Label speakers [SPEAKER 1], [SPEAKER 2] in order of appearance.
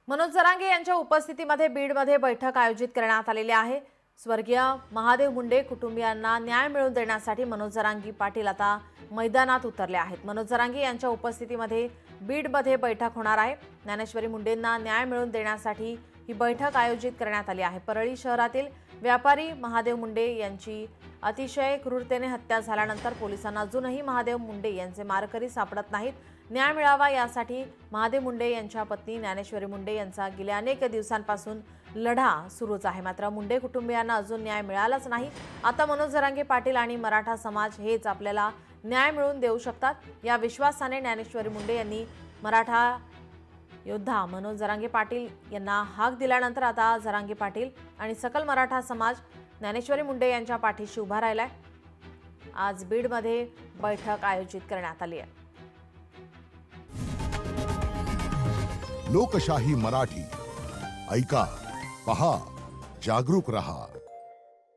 [SPEAKER 1] मनोज जरांगे यांच्या उपस्थितीमध्ये बीडमध्ये बैठक आयोजित करण्यात आलेली आहे। स्वर्गीय महादेव मुंडे कुटुंबियांना न्याय मिळवून देण्यासाठी मनोज जरांगे पाटील आता मैदानात उतरले आहेत। मनोज जरांगे यांच्या उपस्थितीमध्ये बीडमध्ये बैठक होणार आहे। ज्ञानेश्वरी मुंडेंना न्याय मिळवून देण्यासाठी ही बैठक आयोजित करण्यात आली आहे। परळी शहरातील व्यापारी महादेव मुंडे यांची अतिशय क्रूरतेने हत्या झाल्यानंतर पोलिसांना अजूनही महादेव मुंडे यांचे मारेकरी सापडत नाहीत। न्याय मिळावा यासाठी महादेव मुंडे यांच्या पत्नी ज्ञानेश्वरी मुंडे यांचा गेल्या अनेक दिवसांपासून लढा सुरूच आहे। मात्र मुंडे कुटुंबियांना अजून न्याय मिळालाच नाही। आता मनोज जरांगे पाटील आणि मराठा समाज हेच आपल्याला न्याय मिळवून देऊ शकतात या विश्वासाने ज्ञानेश्वरी मुंडे यांनी मराठा योद्धा मनोज जरांगे पाटील यांना हाक दिल्यानंतर आता जरांगे पाटील आणि सकल मराठा समाज ज्ञानेश्वरी मुंडे यांच्या पाठीशी उभा राहिलाय। आज बीडमध्ये बैठक आयोजित करण्यात आली आहे।
[SPEAKER 2] लोकशाही मराठी ऐका, पहा, जागरूक रहा।